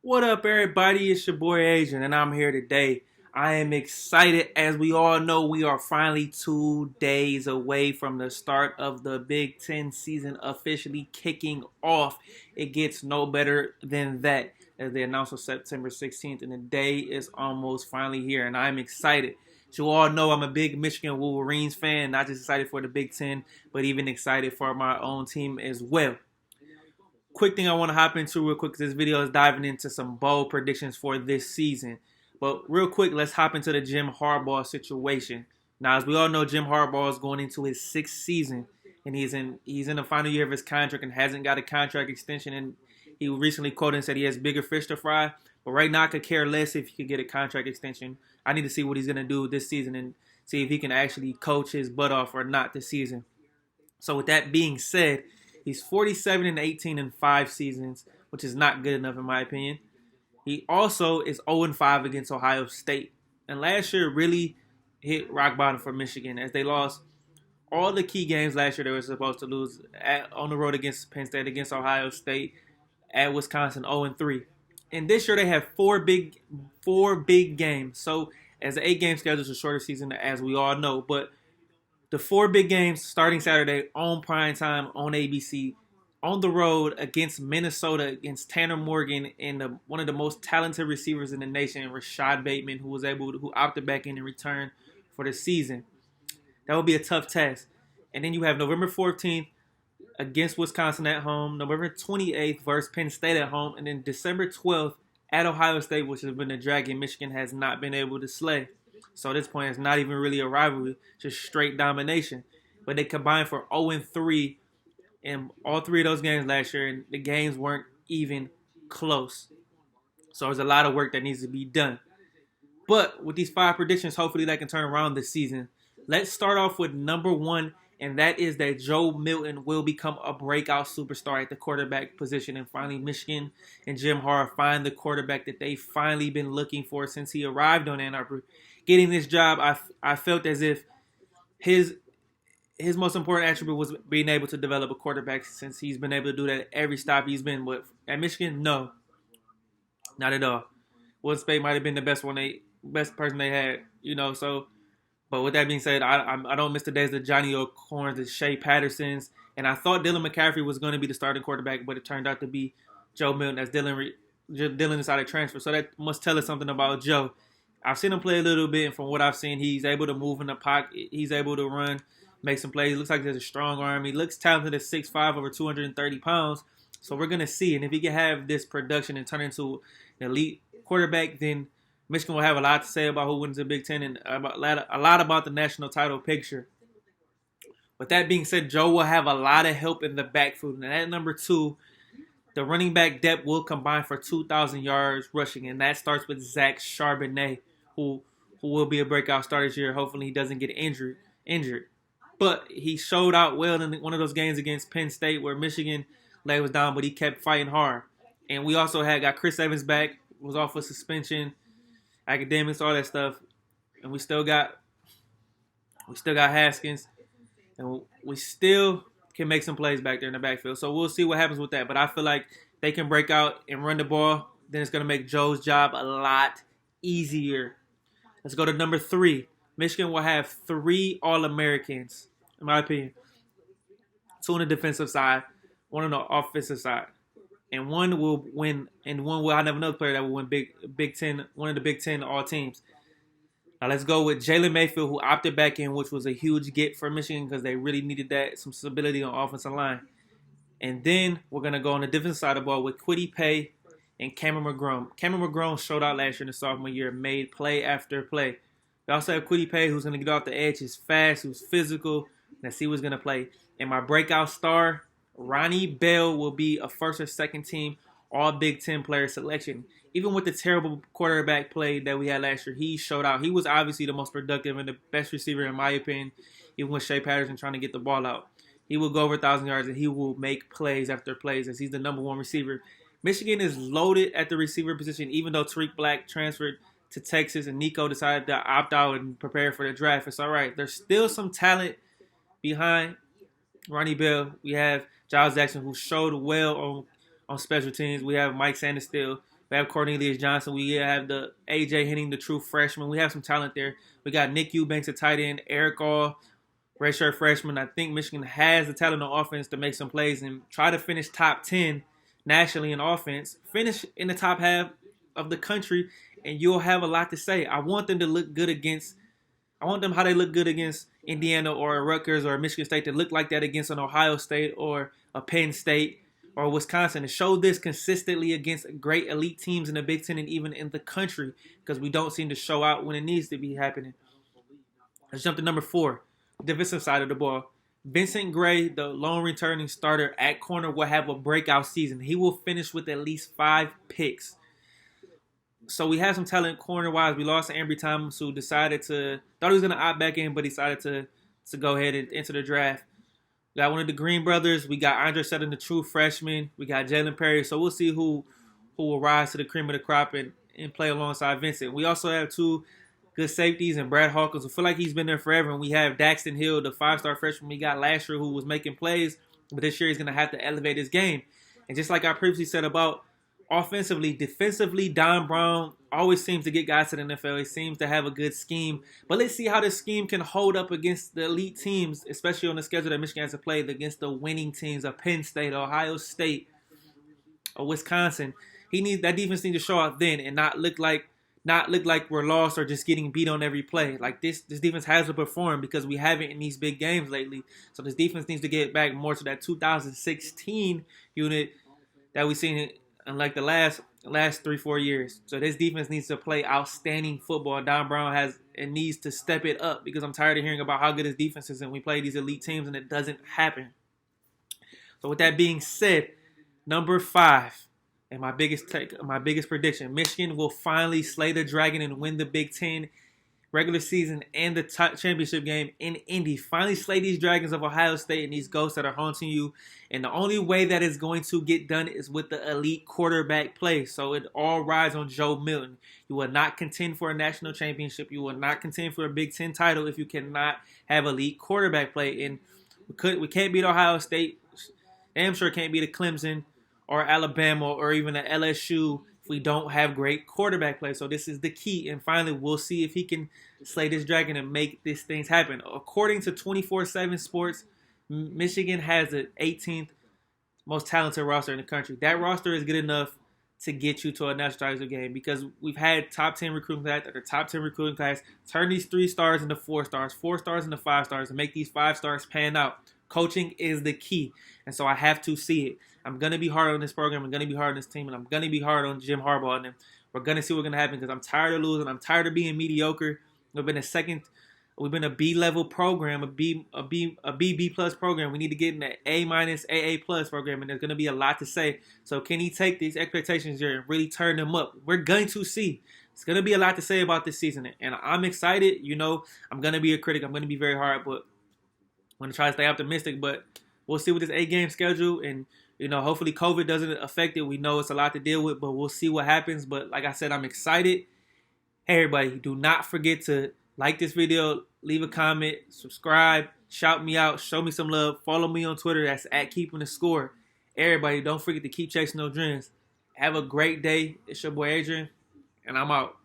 What up, everybody? It's your boy Adrian, and I'm here today. I am excited. As we all know, we are finally 2 days away from the start of the Big Ten season officially kicking off. It gets no better than that, as they announced on September 16th, and the day is almost finally here, and I'm excited. As you all know, I'm a big Michigan Wolverines fan, not just excited for the Big Ten, but even excited for my own team as well. Quick thing I want to hop into real quick, because this video is diving into some bold predictions for this season. But real quick, let's hop into the Jim Harbaugh situation. Now, as we all know, Jim Harbaugh is going into his sixth season, and he's in the final year of his contract and hasn't got a contract extension. And he recently quoted and said he has bigger fish to fry. But right now, I could care less if he could get a contract extension. I need to see what he's gonna do this season and see if he can actually coach his butt off or not this season. So with that being said, he's 47 and 18 in 5 seasons, which is not good enough in my opinion. He also is 0 and 5 against Ohio State. And last year really hit rock bottom for Michigan as they lost all the key games last year they were supposed to lose on the road against Penn State, against Ohio State, at Wisconsin 0 and 3. And this year they have four big games. So as the 8 game schedule is a shorter season, as we all know, but the 4 big games starting Saturday on prime time on ABC, on the road against Minnesota, against Tanner Morgan and one of the most talented receivers in the nation, Rashad Bateman, who opted back in and returned for the season. That would be a tough test. And then you have November 14th against Wisconsin at home, November 28th versus Penn State at home, and then December 12th at Ohio State, which has been a dragon Michigan has not been able to slay. So at this point, it's not even really a rivalry, just straight domination. But they combined for 0 and 3 in all 3 of those games last year, and the games weren't even close. So there's a lot of work that needs to be done. But with these 5 predictions, hopefully that can turn around this season. Let's start off with number 1, and that is that Joe Milton will become a breakout superstar at the quarterback position. And finally, Michigan and Jim Harbaugh find the quarterback that they've finally been looking for since he arrived on Ann Arbor. Getting this job, I felt as if his most important attribute was being able to develop a quarterback, since he's been able to do that at every stop he's been. But at Michigan, no, not at all. Will Spade might have been the best person they had, So, but with that being said, I don't miss the days of Johnny O'Corns, the Shea Pattersons, and I thought Dylan McCaffrey was going to be the starting quarterback, but it turned out to be Joe Milton as Dylan decided to transfer. So that must tell us something about Joe. I've seen him play a little bit, and from what I've seen, he's able to move in the pocket. He's able to run, make some plays. He looks like he has a strong arm. He looks talented at 6'5", over 230 pounds. So we're going to see. And if he can have this production and turn into an elite quarterback, then Michigan will have a lot to say about who wins the Big Ten and a lot about the national title picture. With that being said, Joe will have a lot of help in the backfield. And at number 2, the running back depth will combine for 2,000 yards rushing. And that starts with Zach Charbonnet, who will be a breakout starter this year. Hopefully he doesn't get injured. But he showed out well in one of those games against Penn State where Michigan leg was down, but he kept fighting hard. And we also got Chris Evans back, was off with suspension, academics, all that stuff. And we still got Haskins, and we still can make some plays back there in the backfield. So we'll see what happens with that. But I feel like they can break out and run the ball. Then it's going to make Joe's job a lot easier. Let's go to number 3. Michigan will have 3 All-Americans, in my opinion. 2 on the defensive side, 1 on the offensive side. And one will win, and one will have another player that will win Big Ten, one of the Big Ten all teams. Now let's go with Jalen Mayfield, who opted back in, which was a huge get for Michigan because they really needed that, some stability on offensive line. And then we're going to go on the defensive side of the ball with Kwity Paye and Cameron McGrone. Cameron McGrone showed out last year in the sophomore year, made play after play. We also have Kwity Paye, who's going to get off the edge. He's fast, who's physical. Let's see who's going to play. And my breakout star, Ronnie Bell, will be a first or second team all Big Ten player selection. Even with the terrible quarterback play that we had last year, he showed out. He was obviously the most productive and the best receiver in my opinion, even with Shea Patterson trying to get the ball out. He will go over 1,000 yards and he will make plays after plays as he's the number 1 receiver. Michigan is loaded at the receiver position, even though Tariq Black transferred to Texas and Nico decided to opt out and prepare for the draft. It's all right. There's still some talent behind Ronnie Bell. We have Giles Jackson, who showed well on special teams. We have Mike Sanders still, We have Cornelius Johnson. We have the AJ Henning, the true freshman. We have some talent there. We got Nick Eubanks, a tight end. Eric All, redshirt freshman. I think Michigan has the talent on offense to make some plays and try to finish top 10 nationally in offense. Finish in the top half of the country, and you'll have a lot to say. I want them to look good against – I want them how they look good against Indiana or Rutgers or Michigan State to look like that against an Ohio State or a Penn State or Wisconsin, to show this consistently against great elite teams in the Big Ten and even in the country, because we don't seem to show out when it needs to be happening. Let's jump to number 4, defensive side of the ball. Vincent Gray, the lone returning starter at corner, will have a breakout season. He will finish with at least 5 picks. So we have some talent corner-wise. We lost Ambry Thomas, who thought he was going to opt back in, but decided to go ahead and enter the draft. We got one of the Green brothers. We got Andre Sutton, the true freshman. We got Jalen Perry. So we'll see who will rise to the cream of the crop and play alongside Vincent. We also have 2 good safeties and Brad Hawkins, who feel like he's been there forever. And we have Daxton Hill, the 5-star freshman we got last year, who was making plays, but this year he's going to have to elevate his game. And just like I previously said about offensively, defensively, Don Brown always seems to get guys to the NFL. He seems to have a good scheme. But let's see how this scheme can hold up against the elite teams, especially on the schedule that Michigan has to play, against the winning teams of Penn State, Ohio State, or Wisconsin. That defense needs to show out then and not look like we're lost or just getting beat on every play. Like this defense has to perform, because we haven't in these big games lately. So this defense needs to get back more to that 2016 unit that we've seen in like the last 3-4 years. So this defense needs to play outstanding football. Don Brown needs to step it up, because I'm tired of hearing about how good his defense is and we play these elite teams and it doesn't happen. So with that being said, number 5, and my biggest prediction, Michigan will finally slay the dragon and win the Big Ten regular season and the championship game in Indy. Finally slay these Dragons of Ohio State and these ghosts that are haunting you. And the only way that is going to get done is with the elite quarterback play. So it all rides on Joe Milton. You will not contend for a national championship. You will not contend for a Big Ten title if you cannot have elite quarterback play. And we can't beat Ohio State. Damn sure can't beat a Clemson or Alabama or even an LSU if we don't have great quarterback play. So this is the key. And finally, we'll see if he can slay this dragon and make these things happen. According to 24/7 Sports, Michigan has the 18th most talented roster in the country. That roster is good enough to get you to a national title game, because we've had top 10 recruiting class after top 10 recruiting class. Turn these 3 stars into 4 stars, 4 stars into 5 stars, and make these 5 stars pan out. Coaching is the key, and so I have to see it. I'm going to be hard on this program. I'm going to be hard on this team, and I'm going to be hard on Jim Harbaugh and them. We're going to see what's going to happen, because I'm tired of losing. I'm tired of being mediocre. We've been a B-level program, a B plus program. We need to get in the A-, AA plus program, and there's going to be a lot to say. So can he take these expectations here and really turn them up? We're going to see. It's going to be a lot to say about this season, and I'm excited. You know, I'm going to be a critic. I'm going to be very hard, but I'm going to try to stay optimistic. But we'll see with this 8-game schedule, and you know, hopefully COVID doesn't affect it. We know it's a lot to deal with, but we'll see what happens. But like I said, I'm excited. Hey, everybody, do not forget to like this video, leave a comment, subscribe, shout me out, show me some love. Follow me on Twitter. That's @KeepingTheScore. Everybody, don't forget to keep chasing those dreams. Have a great day. It's your boy Adrian, and I'm out.